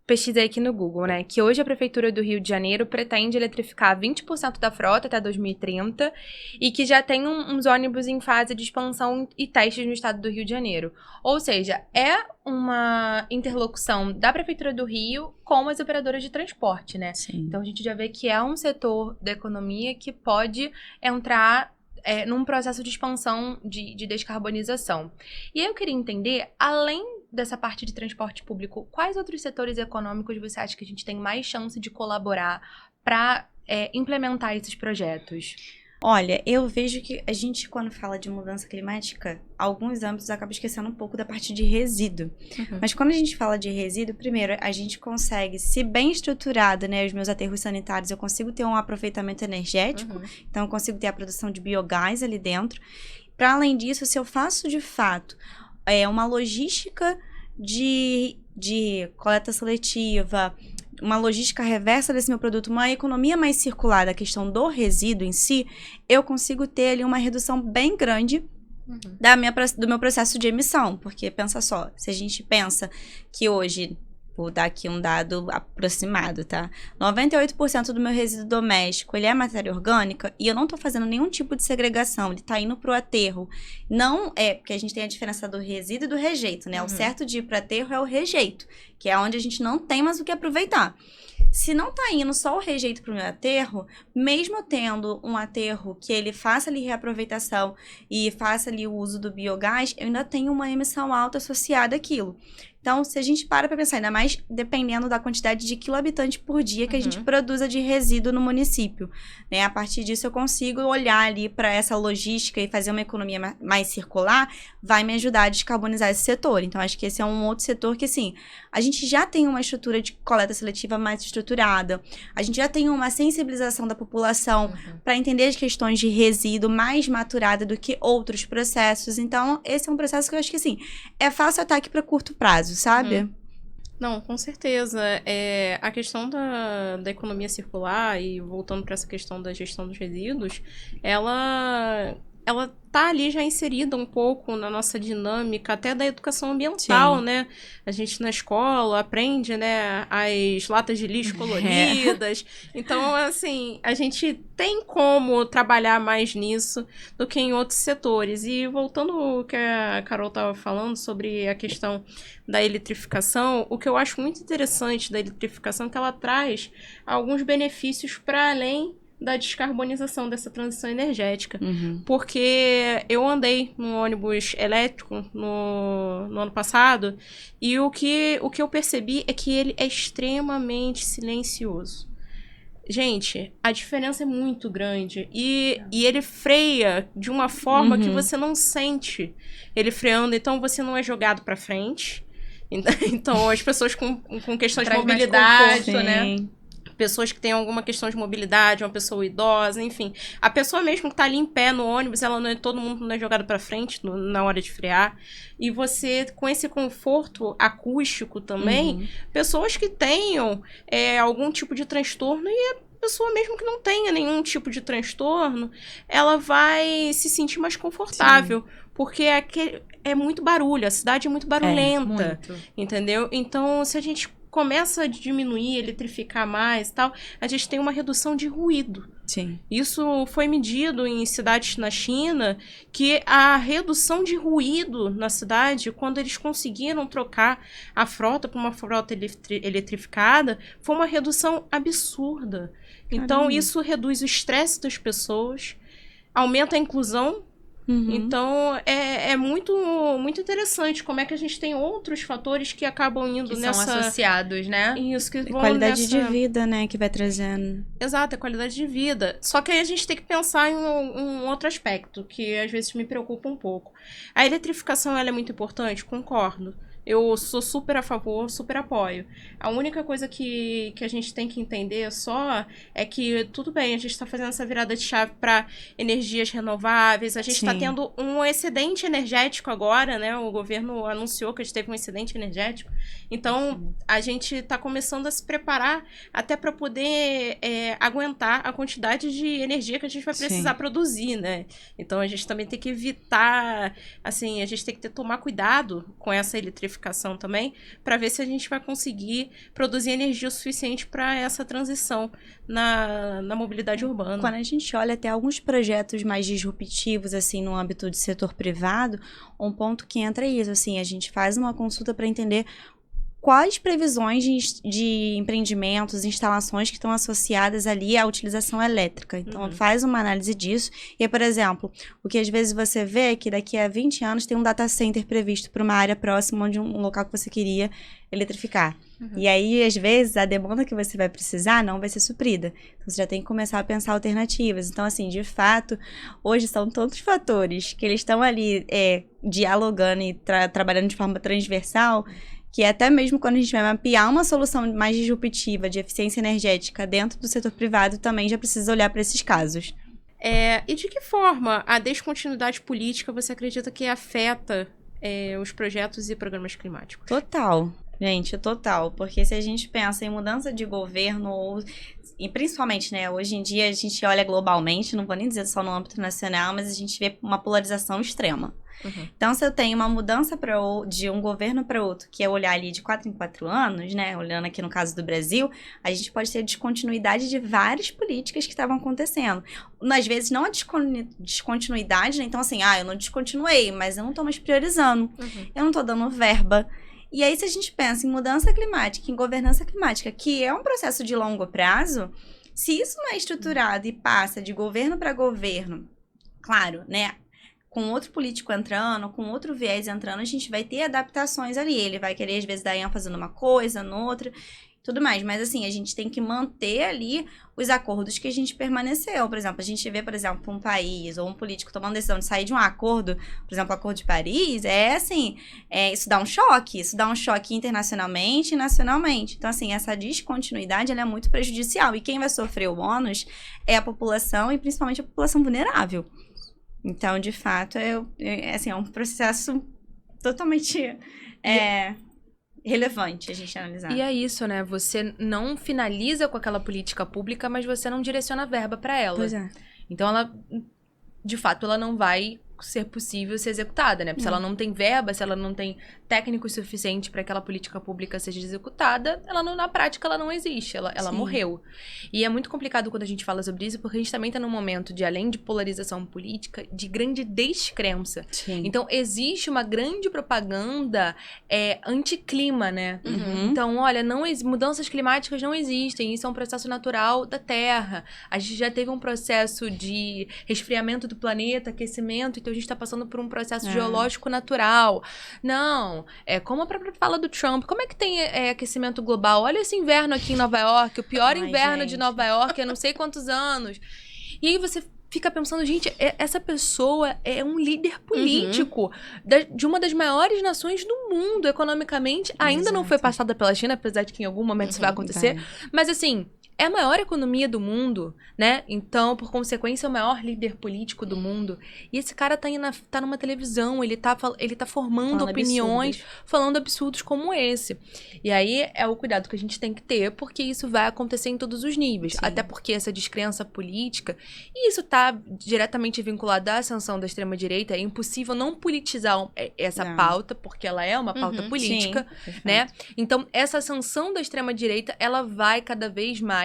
pesquisei aqui no Google, né? Que hoje a Prefeitura do Rio de Janeiro pretende eletrificar 20% da frota até 2030 e que já tem uns ônibus em fase de expansão e testes no estado do Rio de Janeiro. Ou seja, é uma interlocução da Prefeitura do Rio com as operadoras de transporte, né? Sim. Então a gente já vê que é um setor da economia que pode entrar num processo de expansão de descarbonização. E aí eu queria entender, além dessa parte de transporte público, quais outros setores econômicos você acha que a gente tem mais chance de colaborar para implementar esses projetos? Olha, eu vejo que a gente, quando fala de mudança climática, alguns âmbitos acaba esquecendo um pouco da parte de resíduo. Mas quando a gente fala de resíduo, primeiro, a gente consegue, se bem estruturado, né, os meus aterros sanitários, eu consigo ter um aproveitamento energético, então eu consigo ter a produção de biogás ali dentro. Para além disso, se eu faço de fato uma logística de coleta seletiva, uma logística reversa desse meu produto, uma economia mais circular da questão do resíduo em si, eu consigo ter ali uma redução bem grande do meu processo de emissão. Porque, pensa só, se a gente pensa que hoje, vou dar aqui um dado aproximado, tá? 98% do meu resíduo doméstico, ele é matéria orgânica e eu não tô fazendo nenhum tipo de segregação, ele tá indo pro aterro. Não é, porque a gente tem a diferença do resíduo e do rejeito, né? O certo de ir pro aterro é o rejeito, que é onde a gente não tem mais o que aproveitar. Se não tá indo só o rejeito pro meu aterro, mesmo tendo um aterro que ele faça ali reaproveitação e faça ali o uso do biogás, eu ainda tenho uma emissão alta associada àquilo. Então, se a gente para pensar, ainda mais dependendo da quantidade de quilohabitante por dia que a gente produza de resíduo no município, né? A partir disso, eu consigo olhar ali para essa logística e fazer uma economia mais circular, vai me ajudar a descarbonizar esse setor. Então, acho que esse é um outro setor que, assim, a gente já tem uma estrutura de coleta seletiva mais estruturada, a gente já tem uma sensibilização da população para entender as questões de resíduo mais maturada do que outros processos. Então, esse é um processo que eu acho que, assim, é fácil ataque para curto prazo, sabe? Não, com certeza. A questão da economia circular, e voltando para essa questão da gestão dos resíduos, ela tá ali já inserida um pouco na nossa dinâmica, até da educação ambiental, né? A gente na escola aprende, né, as latas de lixo coloridas. Então, assim, a gente tem como trabalhar mais nisso do que em outros setores. E voltando ao que a Carol estava falando sobre a questão da eletrificação, o que eu acho muito interessante da eletrificação é que ela traz alguns benefícios para além da descarbonização dessa transição energética. Porque eu andei num ônibus elétrico no ano passado e o que eu percebi é que ele é extremamente silencioso. Gente, a diferença é muito grande e ele freia de uma forma que você não sente ele freando, então você não é jogado para frente. Então, as pessoas com questões de mobilidade, né? Pessoas que têm alguma questão de mobilidade, uma pessoa idosa, enfim. A pessoa mesmo que tá ali em pé no ônibus, todo mundo não é jogado para frente na hora de frear. E você, com esse conforto acústico também, pessoas que tenham algum tipo de transtorno e a pessoa mesmo que não tenha nenhum tipo de transtorno, ela vai se sentir mais confortável. Porque é muito barulho, a cidade é muito barulhenta, entendeu? Então, se a gente começa a diminuir, eletrificar mais e tal, a gente tem uma redução de ruído. Isso foi medido em cidades na China, que a redução de ruído na cidade, quando eles conseguiram trocar a frota para uma frota eletrificada, foi uma redução absurda. Então, isso reduz o estresse das pessoas, aumenta a inclusão. Então, é muito, muito interessante como é que a gente tem outros fatores que acabam indo que nessa... são associados, né? Isso, que vão Qualidade de vida, né, que vai trazendo. Exato, é qualidade de vida. Só que aí a gente tem que pensar em um outro aspecto, que às vezes me preocupa um pouco. A eletrificação, ela é muito importante? Concordo. Eu sou super a favor, super apoio. A única coisa que a gente tem que entender só é que, tudo bem, a gente está fazendo essa virada de chave para energias renováveis, a gente está tendo um excedente energético agora, né? O governo anunciou que a gente teve um excedente energético. Então, a gente está começando a se preparar até para poder aguentar a quantidade de energia que a gente vai precisar produzir, né? Então, a gente também tem que evitar, assim, a gente tem que tomar cuidado com essa eletrificação também, para ver se a gente vai conseguir produzir energia suficiente para essa transição na mobilidade urbana. Quando a gente olha até alguns projetos mais disruptivos, assim, no âmbito do setor privado, um ponto que entra é isso, assim, a gente faz uma consulta para entender quais previsões de empreendimentos, instalações que estão associadas ali à utilização elétrica. Então, faz uma análise disso. E, por exemplo, o que às vezes você vê é que daqui a 20 anos tem um data center previsto para uma área próxima de um local que você queria eletrificar. E aí, às vezes, a demanda que você vai precisar não vai ser suprida. Então, você já tem que começar a pensar alternativas. Então, assim, de fato, hoje são tantos fatores que eles estão ali dialogando e trabalhando de forma transversal, que até mesmo quando a gente vai mapear uma solução mais disruptiva de eficiência energética dentro do setor privado, também já precisa olhar para esses casos. E de que forma a descontinuidade política você acredita que afeta os projetos e programas climáticos? Total. Gente, total, porque se a gente pensa em mudança de governo, e principalmente, né, hoje em dia a gente olha globalmente, não vou nem dizer só no âmbito nacional, mas a gente vê uma polarização extrema. Uhum. Então, se eu tenho uma mudança de um governo para outro, que é olhar ali de 4 em 4 anos, né, olhando aqui no caso do Brasil, a gente pode ter descontinuidade de várias políticas que estavam acontecendo. Às vezes, não a descontinuidade, né, então assim, eu não descontinuei, mas eu não estou mais priorizando, eu não estou dando verba. E aí, se a gente pensa em mudança climática, em governança climática, que é um processo de longo prazo, se isso não é estruturado e passa de governo para governo, claro, né, com outro político entrando, com outro viés entrando, a gente vai ter adaptações ali. Ele vai querer, às vezes, dar ênfase numa coisa, noutra, tudo mais. Mas, assim, a gente tem que manter ali os acordos que a gente permaneceu. Por exemplo, a gente vê, por exemplo, um país ou um político tomando decisão de sair de um acordo, por exemplo, o Acordo de Paris, isso dá um choque internacionalmente e nacionalmente. Então, assim, essa descontinuidade, ela é muito prejudicial. E quem vai sofrer o ônus é a população e, principalmente, a população vulnerável. Então, de fato, é um processo totalmente relevante a gente analisar. E é isso, né? Você não finaliza com aquela política pública, mas você não direciona verba para ela. Pois é. Então, de fato, ela não vai ser possível ser executada, né? Porque se ela não tem verba, se ela não tem técnico suficiente para que aquela política pública seja executada, na prática ela não existe, ela morreu. E é muito complicado quando a gente fala sobre isso, porque a gente também está num momento de, além de polarização política, de grande descrença. Sim. Então, existe uma grande propaganda anticlima, né? Uhum. Então, olha, mudanças climáticas não existem, isso é um processo natural da Terra. A gente já teve um processo de resfriamento do planeta, aquecimento, então a gente está passando por um processo geológico natural. Não, como a própria fala do Trump, como é que tem aquecimento global? Olha esse inverno aqui em Nova York, o pior inverno de Nova York há não sei quantos anos. E aí você fica pensando, gente, essa pessoa é um líder político de uma das maiores nações do mundo, economicamente. Ainda não foi passada pela China, apesar de que em algum momento isso vai acontecer. Mas assim, é a maior economia do mundo, né? Então, por consequência, é o maior líder político do mundo. E esse cara tá numa televisão, ele tá formando opiniões, falando absurdos como esse. E aí, é o cuidado que a gente tem que ter, porque isso vai acontecer em todos os níveis. Sim. Até porque essa descrença política, e isso tá diretamente vinculado à ascensão da extrema-direita, é impossível não politizar essa pauta, porque ela é uma pauta política, né? Então, essa ascensão da extrema-direita, ela vai cada vez mais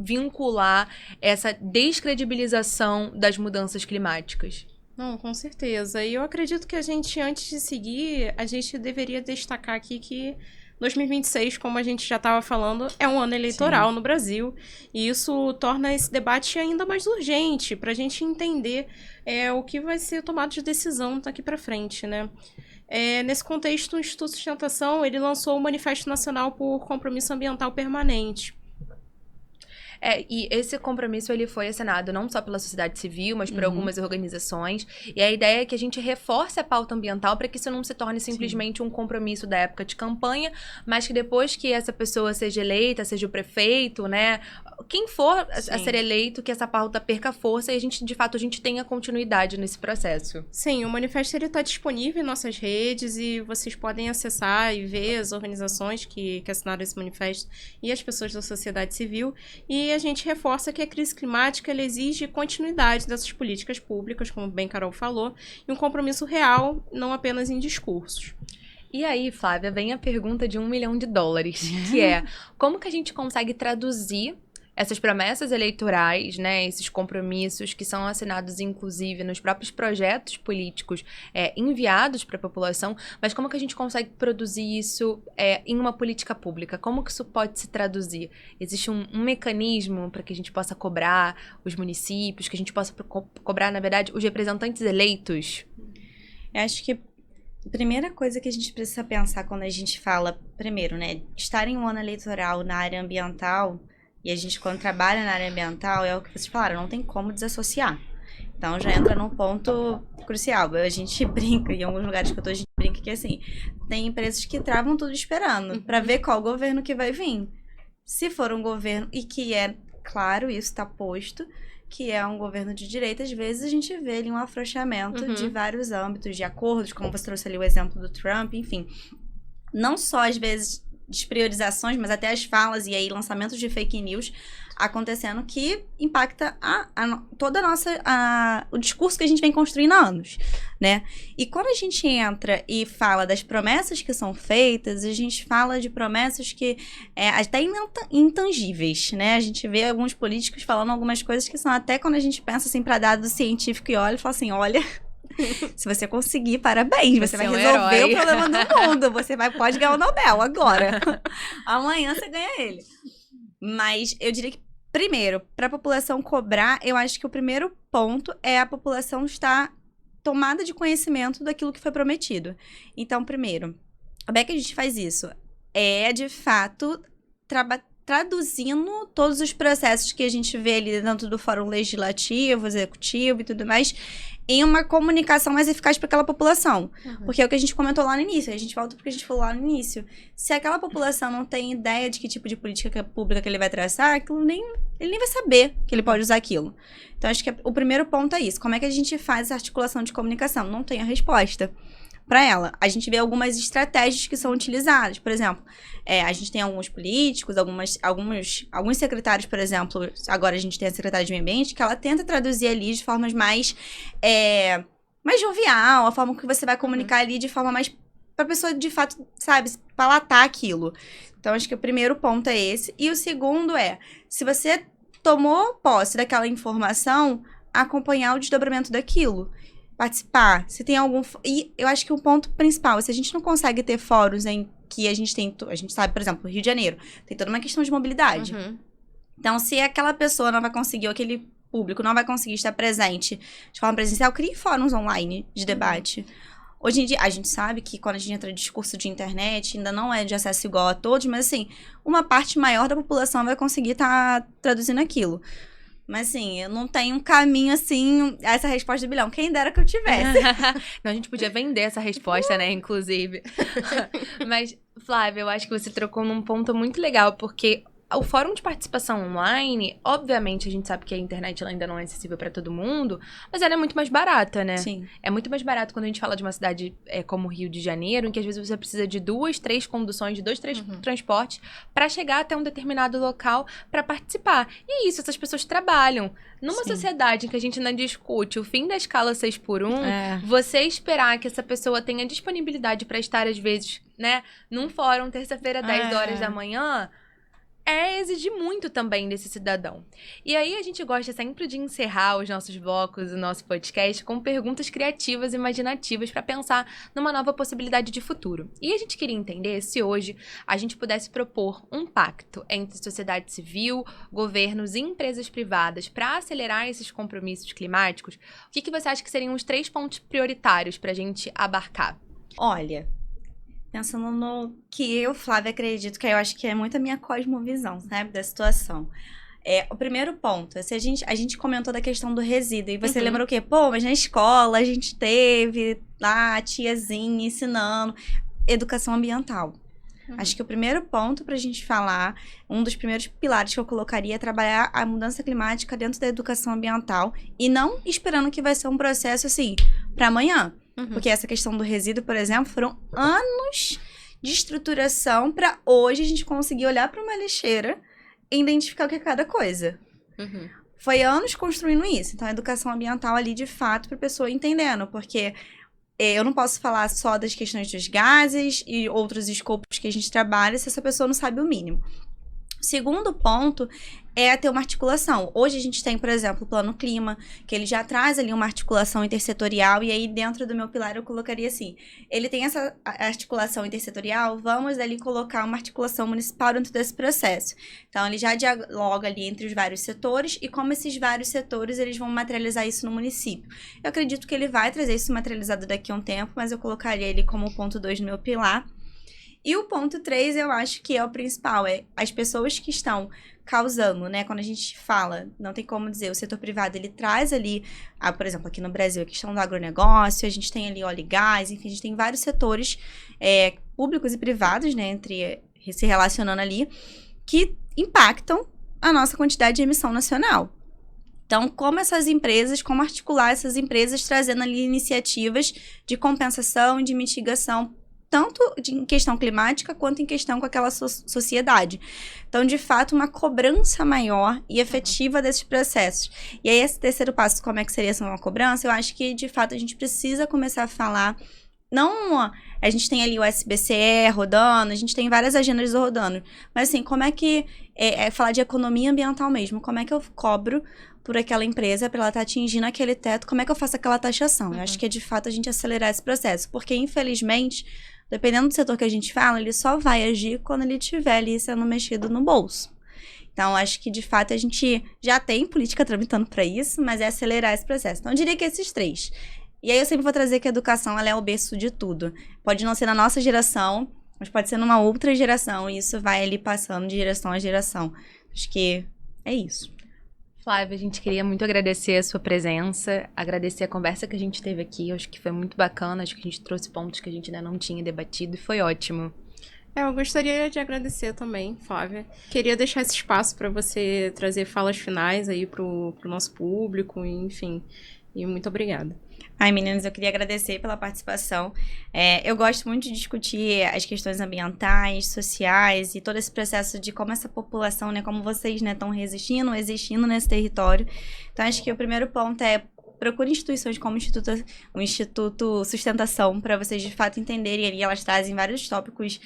vincular essa descredibilização das mudanças climáticas. Não, com certeza. E eu acredito que a gente, antes de seguir, a gente deveria destacar aqui que 2026, como a gente já estava falando, é um ano eleitoral no Brasil. E isso torna esse debate ainda mais urgente, para a gente entender o que vai ser tomado de decisão daqui para frente, né? Nesse contexto, o Instituto Sustentação, ele lançou o Manifesto Nacional por Compromisso Ambiental Permanente. E esse compromisso, ele foi assinado não só pela sociedade civil, mas por algumas organizações. E a ideia é que a gente reforce a pauta ambiental para que isso não se torne simplesmente um compromisso da época de campanha, mas que depois que essa pessoa seja eleita, seja o prefeito, né? Quem for a ser eleito, que essa pauta perca força e de fato, a gente tenha continuidade nesse processo. Sim, o manifesto está disponível em nossas redes e vocês podem acessar e ver as organizações que assinaram esse manifesto e as pessoas da sociedade civil. E a gente reforça que a crise climática ela exige continuidade dessas políticas públicas, como bem Carol falou, e um compromisso real, não apenas em discursos. E aí, Flávia, vem a pergunta de $1 milhão, que é como que a gente consegue traduzir essas promessas eleitorais, né, esses compromissos que são assinados, inclusive, nos próprios projetos políticos enviados para a população, mas como que a gente consegue produzir isso em uma política pública? Como que isso pode se traduzir? Existe um mecanismo para que a gente possa cobrar os municípios, que a gente possa cobrar, na verdade, os representantes eleitos? Eu acho que a primeira coisa que a gente precisa pensar quando a gente fala, primeiro, né, estar em um ano eleitoral na área ambiental. E a gente, quando trabalha na área ambiental, é o que vocês falaram, não tem como desassociar. Então, já entra num ponto crucial. A gente brinca, em alguns lugares que eu tô, a gente brinca que, assim, tem empresas que travam tudo esperando para ver qual governo que vai vir. Se for um governo, e que claro, isso está posto, que é um governo de direita, às vezes a gente vê ali um afrouxamento de vários âmbitos, de acordos, como você trouxe ali o exemplo do Trump, enfim. não só às vezes despriorizações, mas até as falas e aí lançamentos de fake news acontecendo que impacta toda a nossa o discurso que a gente vem construindo há anos, né? E quando a gente entra e fala das promessas que são feitas, a gente fala de promessas que até intangíveis, né? A gente vê alguns políticos falando algumas coisas que são até quando a gente pensa assim para dado científico e olha e fala assim, olha, se você conseguir, parabéns, você vai resolver o problema do mundo, você pode ganhar o Nobel agora. Amanhã você ganha ele. Mas eu diria que primeiro, para a população cobrar, eu acho que o primeiro ponto é a população estar tomada de conhecimento daquilo que foi prometido. Então, primeiro, como é que a gente faz isso? É, de fato, traduzindo todos os processos que a gente vê ali dentro do fórum legislativo, executivo e tudo mais, em uma comunicação mais eficaz para aquela população. Porque é o que a gente comentou lá no início, a gente volta porque a gente falou lá no início. Se aquela população não tem ideia de que tipo de política pública que ele vai traçar, ele nem vai saber que ele pode usar aquilo. Então, acho que o primeiro ponto é isso. Como é que a gente faz essa articulação de comunicação? Não tem a resposta para ela. A gente vê algumas estratégias que são utilizadas. Por exemplo, a gente tem alguns políticos, alguns secretários, por exemplo, agora a gente tem a secretária de Meio Ambiente, que ela tenta traduzir ali de formas mais jovial, a forma que você vai comunicar ali de forma mais para a pessoa, de fato, sabe, palatar aquilo. Então, acho que o primeiro ponto é esse. E o segundo se você tomou posse daquela informação, acompanhar o desdobramento daquilo. Participar, se tem algum... E eu acho que o ponto principal, se a gente não consegue ter fóruns em que a gente sabe, por exemplo, no Rio de Janeiro, tem toda uma questão de mobilidade. Então, se aquela pessoa não vai conseguir, ou aquele público não vai conseguir estar presente de forma presencial, crie fóruns online de debate. Hoje em dia, a gente sabe que quando a gente entra em discurso de internet, ainda não é de acesso igual a todos, mas assim, uma parte maior da população vai conseguir estar traduzindo aquilo. Mas, assim, eu não tenho um caminho, assim, a essa resposta do bilhão. Quem dera que eu tivesse. Não, a gente podia vender essa resposta, né, inclusive. Mas, Flávia, eu acho que você trocou num ponto muito legal, porque o fórum de participação online, obviamente, a gente sabe que a internet ela ainda não é acessível para todo mundo, mas ela é muito mais barata, né? Sim. É muito mais barato quando a gente fala de uma cidade como o Rio de Janeiro, em que às vezes você precisa de 2, 3 conduções, de 2, 3 transportes para chegar até um determinado local para participar. E é isso, essas pessoas trabalham. Numa sociedade em que a gente não discute o fim da escala 6x1, você esperar que essa pessoa tenha disponibilidade para estar, às vezes, né, num fórum, terça-feira, 10 horas da manhã, exigir muito também desse cidadão. E aí a gente gosta sempre de encerrar os nossos blocos, o nosso podcast, com perguntas criativas e imaginativas para pensar numa nova possibilidade de futuro. E a gente queria entender se hoje a gente pudesse propor um pacto entre sociedade civil, governos e empresas privadas para acelerar esses compromissos climáticos. O que você acha que seriam os 3 pontos prioritários para a gente abarcar? Olha, pensando no que eu, Flávia, acredito, que eu acho que é muito a minha cosmovisão, sabe, da situação. O primeiro ponto, a gente comentou da questão do resíduo, e você lembra o quê? Pô, mas na escola a gente teve lá a tiazinha ensinando educação ambiental. Acho que o primeiro ponto pra gente falar, um dos primeiros pilares que eu colocaria é trabalhar a mudança climática dentro da educação ambiental e não esperando que vai ser um processo, assim, pra amanhã. Porque essa questão do resíduo, por exemplo, foram anos de estruturação para hoje a gente conseguir olhar para uma lixeira e identificar o que é cada coisa. Foi anos construindo isso. Então, a educação ambiental ali, de fato, para a pessoa entendendo. Porque eu não posso falar só das questões dos gases e outros escopos que a gente trabalha se essa pessoa não sabe o mínimo. O segundo ponto é ter uma articulação. Hoje a gente tem, por exemplo, o Plano Clima, que ele já traz ali uma articulação intersetorial, e aí dentro do meu pilar eu colocaria assim, ele tem essa articulação intersetorial, vamos ali colocar uma articulação municipal dentro desse processo. Então ele já dialoga ali entre os vários setores, e como esses vários setores eles vão materializar isso no município. Eu acredito que ele vai trazer isso materializado daqui a um tempo, mas eu colocaria ele como ponto 2 no meu pilar. E o ponto 3, eu acho que é o principal, as pessoas que estão causando, né? Quando a gente fala, não tem como dizer, o setor privado, ele traz ali, por exemplo, aqui no Brasil, a questão do agronegócio, a gente tem ali óleo e gás, enfim, a gente tem vários setores públicos e privados, né? Se relacionando ali, que impactam a nossa quantidade de emissão nacional. Então, como articular essas empresas trazendo ali iniciativas de compensação e de mitigação tanto em questão climática quanto em questão com aquela sociedade. Então, de fato, uma cobrança maior e efetiva desses processos. E aí, esse terceiro passo, como é que seria uma cobrança? Eu acho que, de fato, a gente precisa começar a falar. Não, a gente tem ali o SBCE rodando, a gente tem várias agendas rodando. Mas, assim, como é que... falar de economia ambiental mesmo. Como é que eu cobro por aquela empresa para ela estar atingindo aquele teto? Como é que eu faço aquela taxação? Eu acho que é, de fato, a gente acelerar esse processo. Porque, infelizmente, dependendo do setor que a gente fala, ele só vai agir quando ele estiver ali sendo mexido no bolso. Então, acho que, de fato, a gente já tem política tramitando para isso, mas é acelerar esse processo. Então, eu diria que esses 3. E aí, eu sempre vou trazer que a educação, ela é o berço de tudo. Pode não ser na nossa geração, mas pode ser numa outra geração, e isso vai ali passando de geração a geração. Acho que é isso. Flávia, a gente queria muito agradecer a sua presença, agradecer a conversa que a gente teve aqui. Acho que foi muito bacana, acho que a gente trouxe pontos que a gente ainda não tinha debatido e foi ótimo. Eu gostaria de agradecer também, Flávia. Queria deixar esse espaço para você trazer falas finais aí pro nosso público, enfim. E muito obrigada. Ai, meninas, eu queria agradecer pela participação. Eu gosto muito de discutir as questões ambientais, sociais e todo esse processo de como essa população, né, como vocês, né, estão existindo nesse território. Então, acho que o primeiro ponto é procure instituições como o Instituto Sustentação para vocês, de fato, entenderem ali. Elas trazem vários tópicos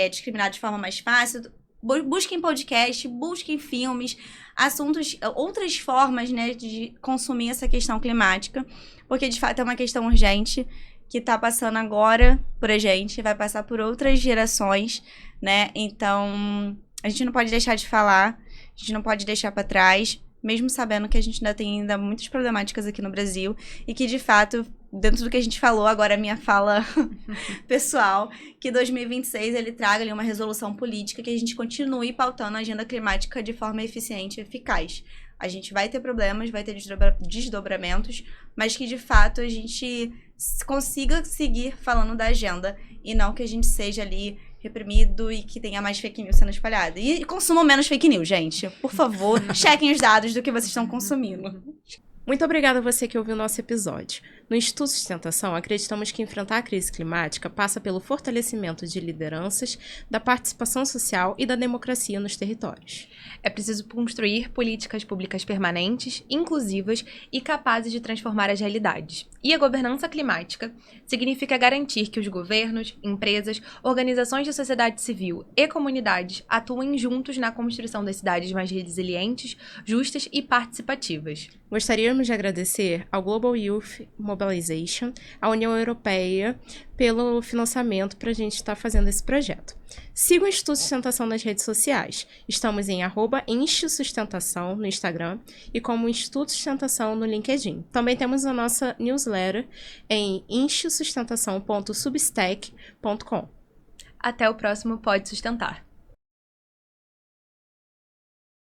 discriminados de forma mais fácil. Busquem podcast, busquem filmes, assuntos, outras formas, né, de consumir essa questão climática, porque de fato é uma questão urgente que está passando agora por a gente, vai passar por outras gerações, né? Então, a gente não pode deixar de falar, a gente não pode deixar para trás, mesmo sabendo que a gente ainda tem muitas problemáticas aqui no Brasil e que, de fato, dentro do que a gente falou, agora a minha fala pessoal, que 2026 ele traga ali uma resolução política que a gente continue pautando a agenda climática de forma eficiente e eficaz. A gente vai ter problemas, vai ter desdobramentos, mas que, de fato, a gente consiga seguir falando da agenda e não que a gente seja ali reprimido e que tenha mais fake news sendo espalhada. E consumam menos fake news, gente. Por favor, chequem os dados do que vocês estão consumindo. Muito obrigada a você que ouviu o nosso episódio. No Instituto Sustentação, acreditamos que enfrentar a crise climática passa pelo fortalecimento de lideranças, da participação social e da democracia nos territórios. É preciso construir políticas públicas permanentes, inclusivas e capazes de transformar as realidades. E a governança climática significa garantir que os governos, empresas, organizações de sociedade civil e comunidades atuem juntos na construção das cidades mais resilientes, justas e participativas. Gostaríamos de agradecer ao Global Youth Mobilization, à União Europeia, pelo financiamento para a gente estar fazendo esse projeto. Siga o Instituto Sustentação nas redes sociais. Estamos em @InstiSustentação no Instagram e como Instituto Sustentação no LinkedIn. Também temos a nossa newsletter em instisustentação.substack.com. Até o próximo Pode Sustentar.